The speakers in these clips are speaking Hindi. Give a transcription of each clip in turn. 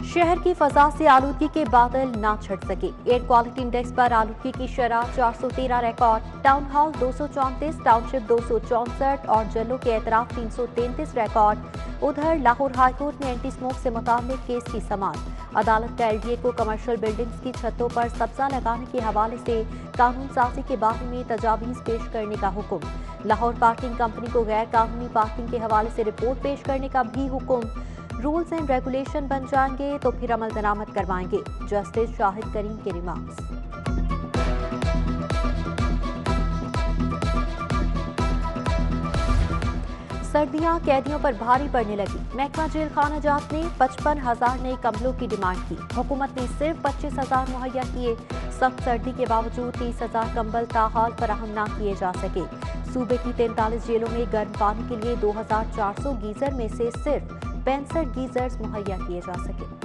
शहर की फजा से आलूदगी के बादल ना छट सके। एयर क्वालिटी इंडेक्स पर आलूदगी की शरह 413 रिकॉर्ड, टाउन हॉल 234, टाउनशिप 264 और जल्लो के एतराफ 333 रिकॉर्ड। उधर लाहौर हाईकोर्ट में एंटी स्मोक से मुताल्लिक केस की समाअत। अदालत का एलडीए को कमर्शियल बिल्डिंग्स की छतों पर सब्जा लगाने के हवाले से कानून साजी के बारे में तजावीज पेश करने का हुक्म। लाहौर पार्किंग कंपनी को गैर कानूनी पार्किंग के हवाले से रिपोर्ट पेश करने का भी हुक्म। रूल्स एंड रेगुलेशन बन जाएंगे तो फिर अमल दरामद करवाएंगे, जस्टिस शाहिद करीम के रिमार्क्स। सर्दियां कैदियों पर भारी पड़ने लगी। महकमा जेल खाना जात ने 55,000 नए कम्बलों की डिमांड की। हुकूमत ने सिर्फ 25,000 मुहैया किए। सख्त सर्दी के बावजूद 30,000 कम्बल ताहाल फराहम न किए जा सके। सूबे की 43 जेलों में गर्म पानी के लिए 2,400 गीजर में से सिर्फ 65 गीजर्स मुहैया किए जा सके।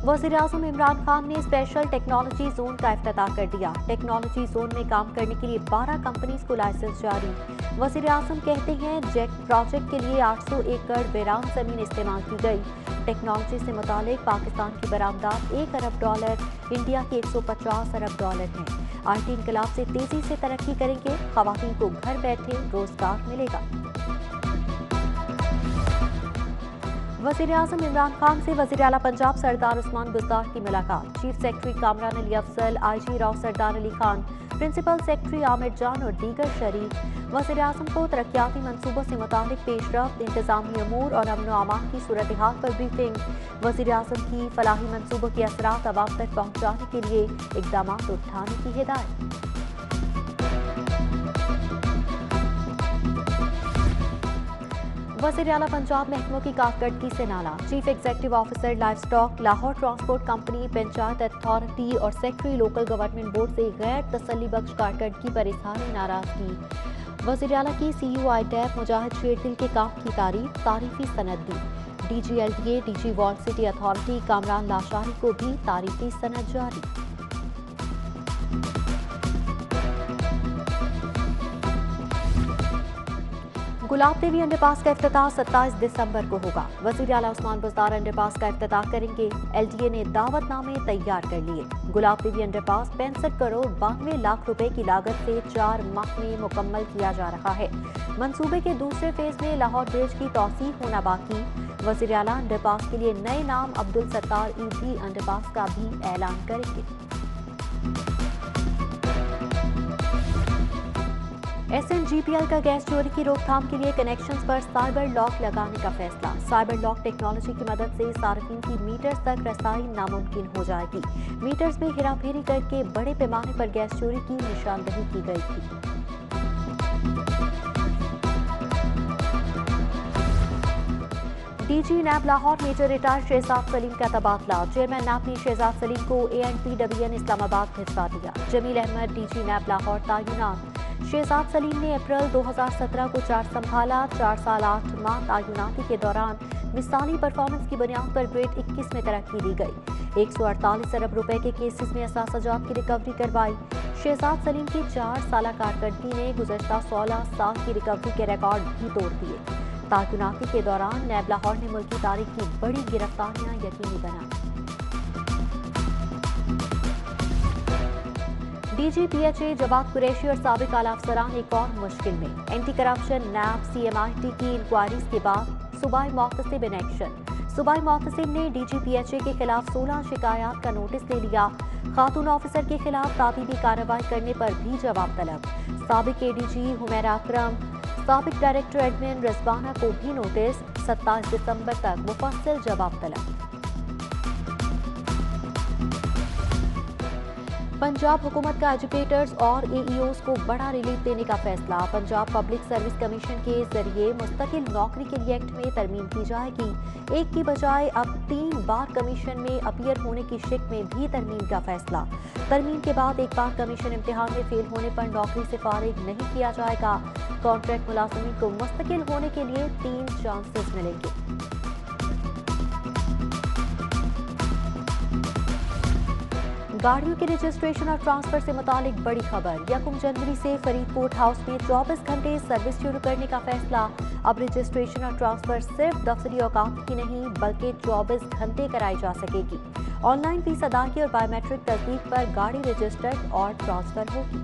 वज़ीर-ए-आज़म इमरान खान ने स्पेशल टेक्नोलॉजी जोन का इफ्तिताह कर दिया। टेक्नोलॉजी जोन में काम करने के लिए 12 कंपनीज को लाइसेंस जारी। वज़ीर-ए-आज़म कहते हैं जेक प्रोजेक्ट के लिए 800 एकड़ वीरान जमीन इस्तेमाल की गई। टेक्नोलॉजी से मुतालिक पाकिस्तान की बरामदात $1 अरब, इंडिया के $150 अरब हैं। आईटी इनकलाब से तेजी से तरक्की करेंगे। खवातीन को घर बैठे रोजगार मिलेगा। वज़ीर-ए-आज़म इमरान खान से वज़ीर आला पंजाब सरदार उस्मान बुज़दार की मुलाकात। Chief secretary Kamran Ali Afzal, IG Rao Sardar Ali Khan, principal secretary Aamir Jan और दीगर शरीक। वज़ीर-ए-आज़म को तरक्याती मनसूबों से मुतालिक पेशरफ्त, इंतजामी अमूर और अमन व अमान की सूरत हाल पर ब्रीफिंग। वज़ीर-ए-आज़म की फलाही मनसूबों के असरात अवाम तक पहुँचाने के लिए इक़दाम उठाने की हिदायत। वज़ीर आला पंजाब महकमों की कारकर्दगी से नाला। Chief executive officer life stock, Lahore transport company, panchayat authority और सेक्रेटरी लोकल गवर्नमेंट बोर्ड से गैर तसल्ली बख्श कारकर्दगी पर इजहार नाराजगी। वज़ीर आला की CUI टैब मुजाहिद शेरदिल के काम की तारीफी सनद दी। DG LDA, DG walled city authority Kamran Lashari को भी तारीफी सनद जारी। गुलाब देवी अंडरपास का इफ्तिताह 27 दिसंबर को होगा। वज़ीर आला उस्मान बुज़दार अंडरपास का इफ्तिताह करेंगे। LDA ने दावतनामे तैयार कर लिए। गुलाब देवी अंडरपास 65 करोड़ 92 लाख रुपए की लागत से 4 माह में मुकम्मल किया जा रहा है। मंसूबे के दूसरे फेज में लाहौर ब्रिज की तौसीह होना बाकी। वज़ीर आला अंडरपास के लिए नए नाम अब्दुल सत्तार ईदी अंडरपास का भी ऐलान करेंगे। SNGPL का गैस चोरी की रोकथाम के लिए कनेक्शंस पर साइबर लॉक लगाने का फैसला। साइबर लॉक टेक्नोलॉजी की मदद से सार्फिन की मीटर्स तक रसाई नामुमकिन हो जाएगी। मीटर्स में हेराफेरी करके बड़े पैमाने पर गैस चोरी की निशानदही की गई थी। DG नैब लाहौर मेजर रिटायर्ड शहजाद सलीम का तबादला। चेयरमैन नैब ने शहजाद सलीम को ANPWN इस्लामाबाद भिजवा दिया। जमील अहमद DG नैब लाहौर तैनात। शहजाद सलीम ने अप्रैल 2017 को चार्ज संभाला। 4 साल 8 माह तैनाती के दौरान मिसाली परफॉर्मेंस की बुनियाद पर ग्रेड 21 में तरक्की दी गई। 148 अरब रुपए के केसेस में असासाजात की रिकवरी करवाई। शहजाद सलीम की 4 साल कारकर्दगी ने गुज़श्ता 16 साल की रिकवरी के रिकॉर्ड भी तोड़ दिए। तैनाती के दौरान नैब लाहौर ने मुल्की तारीख की बड़ी गिरफ्तारियां यकीनी बनाई। DG PHA जवाद कुरैशी और साबिक आला अफसरान एक और मुश्किल में। एंटी करप्शन नैब CMIT की इंक्वायरीज के बाद सूबाई मोहतसिब इन एक्शन। सूबाई मोहतसिब ने DG PHA के खिलाफ 16 शिकायत का नोटिस ले लिया। खातून ऑफिसर के खिलाफ ताबीबी कार्रवाई करने पर भी जवाब तलब। साबिक ADG हुमैरा अकरम, साबिक डायरेक्टर एडमिन रिजवाना को भी नोटिस। 27 दिसंबर तक मुफस्सिल जवाब तलब। पंजाब हुकूमत का एजुकेटर्स और AEOs को बड़ा रिलीफ देने का फैसला। पंजाब पब्लिक सर्विस कमीशन के जरिए मुस्तकिल नौकरी के लिए एक्ट में तरमीम की जाएगी। एक की बजाय अब 3 बार कमीशन में अपीयर होने की शिक में भी तरमीम का फैसला। तरमीम के बाद एक बार कमीशन इम्तिहान में फेल होने पर नौकरी से फारिग नहीं किया जाएगा। कॉन्ट्रैक्ट मुलाजिमीन को मुस्तकिल होने के लिए 3 चांसेस मिलेंगे। गाड़ियों के रजिस्ट्रेशन और ट्रांसफर से मुतालिक बड़ी खबर। 1 जनवरी से फरीदकोट हाउस में 24 घंटे सर्विस शुरू करने का फैसला। अब रजिस्ट्रेशन और ट्रांसफर सिर्फ दफ्तरी औकात की नहीं बल्कि 24 घंटे कराई जा सकेगी। ऑनलाइन फीस अदायगी और बायोमेट्रिक तस्दीक पर गाड़ी रजिस्टर्ड और ट्रांसफर होगी।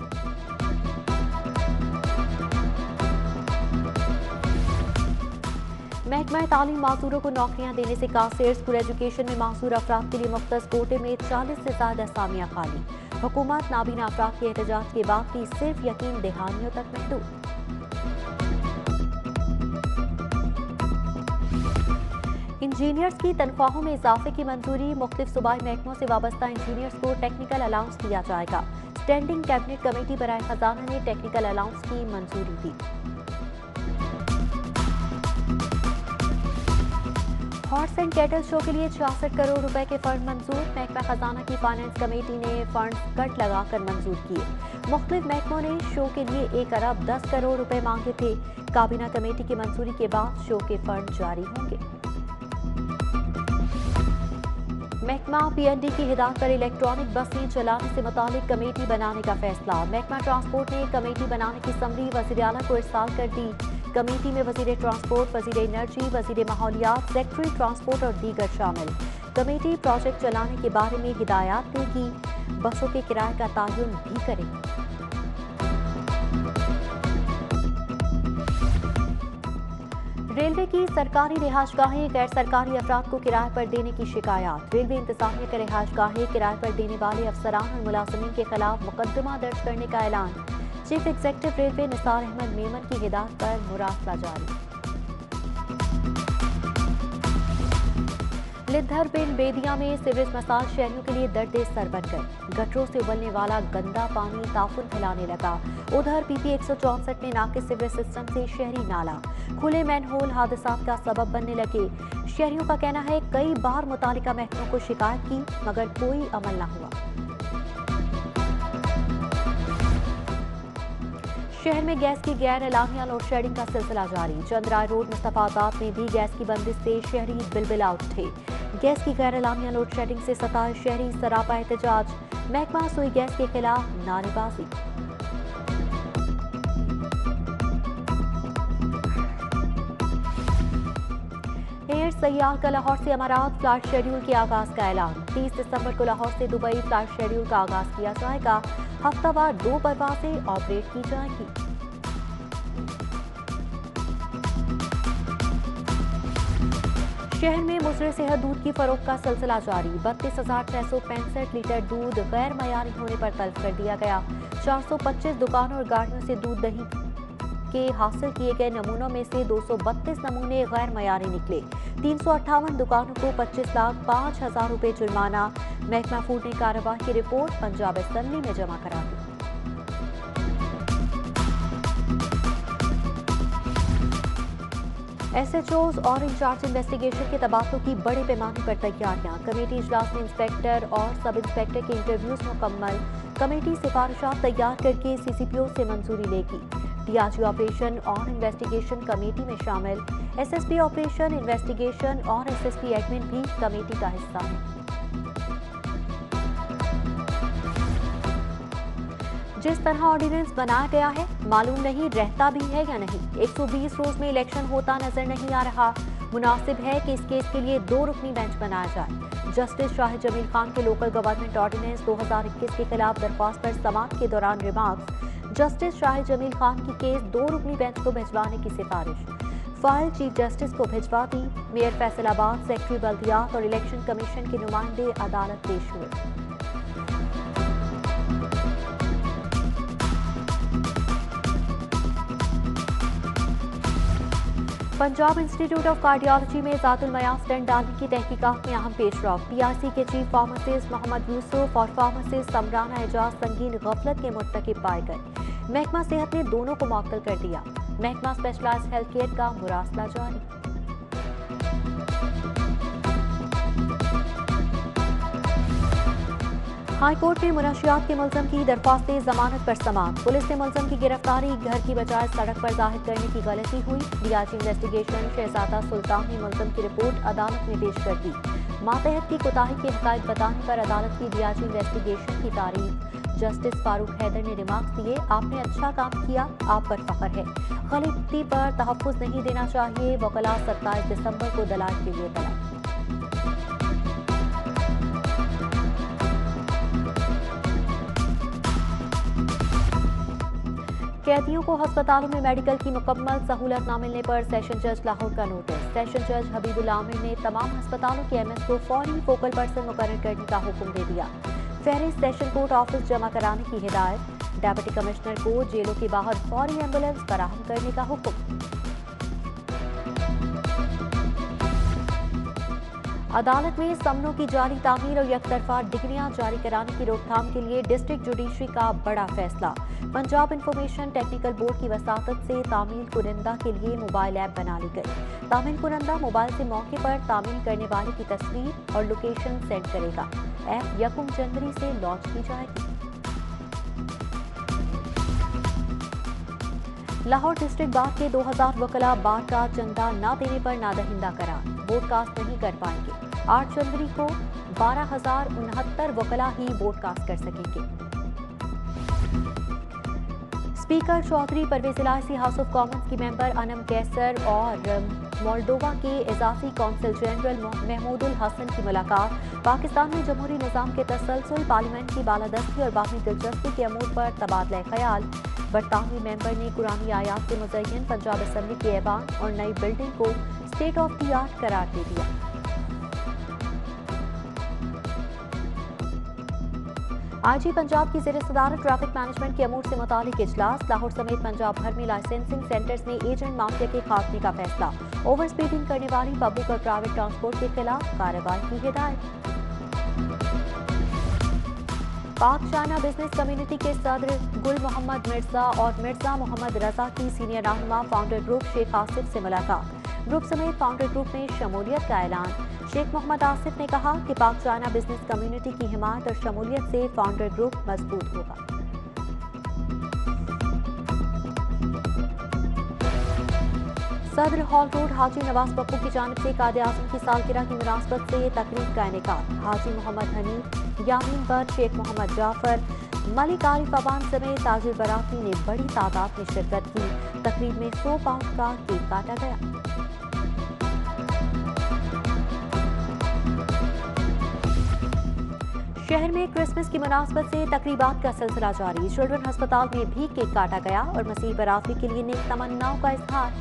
महकमा तालीम माजूरों को नौकरियां देने से कासिर। स्कूल एजुकेशन में माजूर अफराद के लिए मुख्तस कोटे में 40 से ज्यादा असामियां खाली। हुकूमत नाबीना अफराद के एहतजाज के बाद भी सिर्फ यकीन दहानियों तक महदूद। इंजीनियर्स की तनख्वाहों में इजाफे की मंजूरी। मुख्तलिफ सूबाई महकमों से वाबस्ता इंजीनियर्स को टेक्निकल अलाउंस दिया जाएगा। स्टैंडिंग कैबिनेट कमेटी बराए खजाना ने टेक्निकल अलाउंस की मंजूरी दी। हॉर्स एंड कैटल शो के लिए 66 करोड़ रुपए के फंड मंजूर। महकमा खजाना की फाइनेंस कमेटी ने फंड कट लगाकर मंजूर किए। मुख्तलिफ महकमों ने शो के लिए 1 अरब 10 करोड़ रुपए मांगे थे। काबीना कमेटी की मंजूरी के बाद शो के फंड जारी होंगे। महकमा पीएनडी की हिदायत पर इलेक्ट्रॉनिक बसें चलाने से मुतालिक कमेटी बनाने का फैसला। महकमा ट्रांसपोर्ट ने कमेटी बनाने की समरी वज़ीर आला को इरसाल कर दी। कमेटी में वज़ीर ट्रांसपोर्ट, वज़ीर एनर्जी, वज़ीर माहौलियात, सेक्रेटरी ट्रांसपोर्ट और दीगर शामिल। कमेटी प्रोजेक्ट चलाने के बारे में हिदायत देगी। बसों के किराए का तयन भी करेगी। रेलवे की सरकारी रिहायशगाहें गैर सरकारी अफराद को किराए पर देने की शिकायत। रेलवे इंतजामिया का रिहायशगाहें किराए पर देने वाले अफसरान और मुलाजिमीन के खिलाफ मुकदमा दर्ज करने का ऐलान। Chief executive railway Nisar Ahmed Memon की हिदायत पर मुरासला जारी। लिद्धर बिन बेदिया में सीवरेज मसाल शहरियों के लिए दर्द सर बन गए। गटरों से उबलने वाला गंदा पानी ताफुन फैलाने लगा। उधर पीपी 164 में नाकिस सीवरेज सिस्टम से शहरी नाला। खुले मैनहोल हादसात का सबब बनने लगे। शहरियों का कहना है कई बार मुतालिका महकमों को शिकायत की मगर कोई अमल न हुआ। शहर में गैस की गैर एलानिया लोड शेडिंग का सिलसिला जारी। चंद्राय रोड मुस्तफाबाद में भी गैस की बंदिश से शहरी बिलबिला उठे। गैस की गैर एलानिया लोड शेडिंग से सताए शहरी सरापा एहतजाज। महकमा सुई गैस के खिलाफ नारेबाजी। एयर सयाह का लाहौर से अमारात फ्लाइट शेड्यूल के आगाज का ऐलान। 30 दिसंबर को लाहौर से दुबई फ्लाइट शेड्यूल का आगाज किया जाएगा। हफ्तावार 2 परवाजें ऑपरेट की जाएंगी। शहर में मुसरे सेहत दूध की फरोख्त का सिलसिला जारी। 32,665 लीटर दूध गैर मयारी होने पर तलब कर दिया गया। 425 दुकानों और गाड़ियों से दूध दही के हासिल किए गए नमूनों में से 232 नमूने गैर मयारी निकले। 358 दुकानों को 25,05,000 रुपए जुर्माना। महकमा फूड ने कार्रवाई की रिपोर्ट पंजाब असेंबली में जमा करा दी। SHOs और इंचार्ज इन्वेस्टिगेशन के तबादलों की बड़े पैमाने पर तैयारियां। कमेटी इजलास में इंस्पेक्टर और सब इंस्पेक्टर के इंटरव्यूज मुकम्मल। कमेटी सिफारिशात तैयार करके CCPO से मंजूरी लेगी। DRG ऑपरेशन और इन्वेस्टिगेशन कमेटी में शामिल। SSP ऑपरेशन, इन्वेस्टिगेशन और SSP एडमिन भी कमेटी का हिस्सा है। जिस तरह ऑर्डिनेंस बनाया गया है मालूम नहीं रहता भी है या नहीं। 120 रोज में इलेक्शन होता नजर नहीं आ रहा। मुनासिब है कि इस केस के लिए 2 रुकनी बेंच बनाया जाए। जस्टिस शाह जमील खान के लोकल गवर्नमेंट ऑर्डिनेंस 2021 के खिलाफ दरख्वास्त पर समाअत के दौरान रिमार्क्स। जस्टिस शाह जमील खान की केस 2 रुकनी बेंच को भिजवाने की सिफारिश। फाइल चीफ जस्टिस को भिजवा दी। मेयर फैसलाबाद, सेक्रेटरी बल्दियात और इलेक्शन कमीशन के नुमाइंदे अदालत पेश हुए। पंजाब इंस्टीट्यूट ऑफ कार्डियोलॉजी में जातुल मयां स्टेंट डालने की तहकीकात में अहम पेशरफ। PRC के चीफ फार्मासिस्ट मोहम्मद यूसुफ और फार्मासिस्ट समराना एजाज संगीन गफलत के मुर्तकिब पाए गए। महकमा सेहत ने दोनों को मुअत्तल कर दिया। महकमा स्पेशलाइज्ड हेल्थ केयर का मुरासला जारी। हाईकोर्ट में मुनशियात के मुलजम की दरख्वास्त जमानत पर समाअत। पुलिस ने मुलजम की गिरफ्तारी घर की बजाय सड़क पर जाहिर करने की गलती हुई। DRG इन्वेस्टिगेशन शहजादा सुल्तान ने मुलजम की रिपोर्ट अदालत में पेश कर दी। मातहत की कोताही की हकायत बताने पर अदालत की डीआईजी इन्वेस्टिगेशन की तारीफ। जस्टिस फारूक हैदर ने रिमार्क्स दिए, आपने अच्छा काम किया, आप पर फख्र है। गलती पर तहफ्फुज नहीं देना चाहिए। वकला 27 दिसंबर को दलाल के लिए तलब। कैदियों को अस्पतालों में मेडिकल की मुकम्मल सहूलत न मिलने पर सेशन जज लाहौर का नोटिस। सेशन जज हबीबुल आमिर ने तमाम अस्पतालों के एमएस को फौरी फोकल पर्सन मुकर्रर करने का हुक्म दे दिया। फहरिस्त सेशन कोर्ट ऑफिस जमा कराने की हिदायत। डेप्यूटी कमिश्नर को जेलों के बाहर फौरी एम्बुलेंस फराहम करने का हुक्म। अदालत में समनों की जारी तामीर और यकतरफा डिग्रियां जारी कराने की रोकथाम के लिए डिस्ट्रिक्ट जुडिशरी का बड़ा फैसला। पंजाब इंफॉर्मेशन टेक्निकल बोर्ड की वसातत से तामील कुनंदा के लिए मोबाइल ऐप बना ली गई। तामील कुनंदा मोबाइल से मौके पर तामील करने वाले की तस्वीर और लोकेशन सेंड करेगा। ऐप 1 जनवरी से लॉन्च की जाएगी। लाहौर डिस्ट्रिक्ट बार के 2000 वकला बार का चंदा न देने पर नादहिंदा करार। वोटकास्ट नहीं कर पाएंगे। 8 जनवरी को 12,069 वकला ही वोटकास्ट कर सकेंगे। स्पीकर चौधरी परवेज इलायची हाउस ऑफ कॉमन्स की मेंबर अनम कैसर और मोल्डोवा के इजाफी कौंसल जनरल महमूदुल हसन की मुलाकात। पाकिस्तान में जमहूरी निज़ाम के तसलसल, पार्लियामेंट की बालादस्ती और बाहमी दिलचस्पी के अमूर पर तबादला ख्याल। बरतानवी मेंबर ने कुरानी आयात से मुज़य्यन पंजाब असम्बली के ऐवान और नई बिल्डिंग को स्टेट ऑफ द आर्ट करार दे दिया। आईजी पंजाब की ज़ेर सदारत ट्रैफिक मैनेजमेंट के अमूर से मुतालिक इजलास। लाहौर समेत पंजाब भर में लाइसेंसिंग सेंटर्स में एजेंट माफिया के खात्मे का फैसला। ओवर स्पीडिंग करने वाली पब्लिक और प्राइवेट ट्रांसपोर्ट के खिलाफ कार्रवाई की हिदायत। पाक चाइना बिजनेस कम्युनिटी के सदर गुल मोहम्मद मिर्जा और मिर्जा मोहम्मद रजा की सीनियर रहनुमा फाउंडर ग्रुप शेख आसिफ से मुलाकात। ग्रुप समेत फाउंडर ग्रुप में शमूलियत का ऐलान। शेख मोहम्मद आसिफ ने कहा कि पाक चाइना बिजनेस कम्युनिटी की हिमायत और शमूलियत से फाउंडर ग्रुप मजबूत होगा। सदर हॉल रोड हाजी नवाज पप्पू की जानिब से कायदे आज़म की सालगिरह की मुनासबत से तकरीब का इनेकाद। हाजी मोहम्मद हनीफ, यामीन बट, शेख मोहम्मद जाफर, मलिक आरिफ अवान समेत ताजिर बराती ने बड़ी तादाद में शिरकत की। तकरीब में 100 पाउंड का केक काटा गया। शहर में क्रिसमस की मुनासबत से तकरीबात का सिलसिला जारी। चिल्ड्रन अस्पताल में भी केक काटा गया और मसीह बराती के लिए नेक तमन्नाओं का इजहार।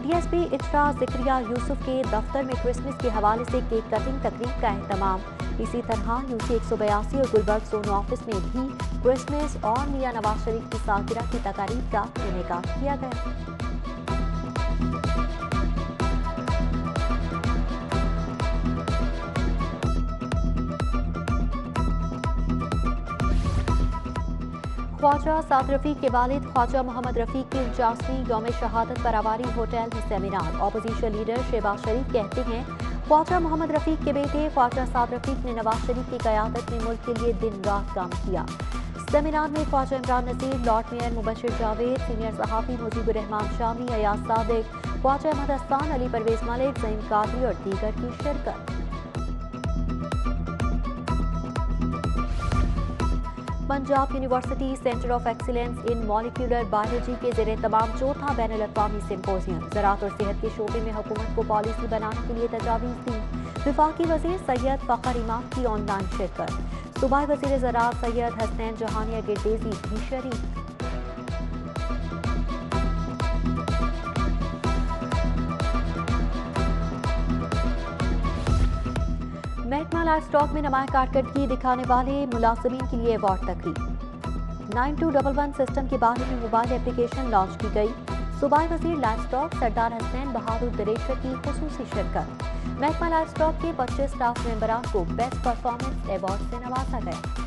डीएसपी इफ्रा जिक्रिया यूसुफ के दफ्तर में क्रिसमस के हवाले से केक कटिंग तकरीब का एहतमाम। इसी तरह यूसी 182 और गुलबर्ग जोन ऑफिस में भी क्रिसमस और मियां नवाज शरीफ की सालगिरह की तकारीब का इनेकाद किया गया। ख्वाजा साद रफीक के वालिद ख्वाजा मोहम्मद रफीक की 49वीं यौम शहादत पर आवारी होटल में सेमिनार। ऑपोजिशन लीडर शहबाज शरीफ कहते हैं ख्वाजा मोहम्मद रफीक के बेटे ख्वाजा साद रफीक ने नवाज शरीफ की क़यादत में मुल्क के लिए दिन रात काम किया। सेमिनार में Khwaja Imran Nazir, lord mayor Mubashir Javed, senior सहाफ़ी मुजीबुर रहमान शामी, अयाज सादिक, ख्वाजा अहमद हसन, अली परवेज मलिक, ज़ईम कादरी और दीगर की शिरकत। Punjab university centre of excellence in molecular biology के ज़ेरे तमाम चौथा बैनुल अक़वामी सिम्पोजियम। ज़राअत और सेहत के शोबे में हुकूमत को पॉलिसी बनाने के लिए तजावीज़ दी। वफाकी वज़ीर सैयद फ़खर इमाम की ऑनलाइन शिरकत। सूबाई वज़ीर ज़राअत सैयद हसनैन जहानिया गिरडेज़ी भी शरीक। महकमा लाइफ स्टॉक में नुमाया कारकर्दगी दिखाने वाले मुलाजिमीन के लिए अवार्ड तकरीब। 9211 सिस्टम के बारे में मोबाइल एप्लीकेशन लॉन्च की गई। सूबाई वज़ीर लाइफ स्टॉक सरदार हसनैन बहादुर दरेशर की खुसूसी शिरकत। महकमा लाइफ स्टॉक के 25 स्टाफ मेंबरान को बेस्ट परफॉर्मेंस अवार्ड से नवाजा गया।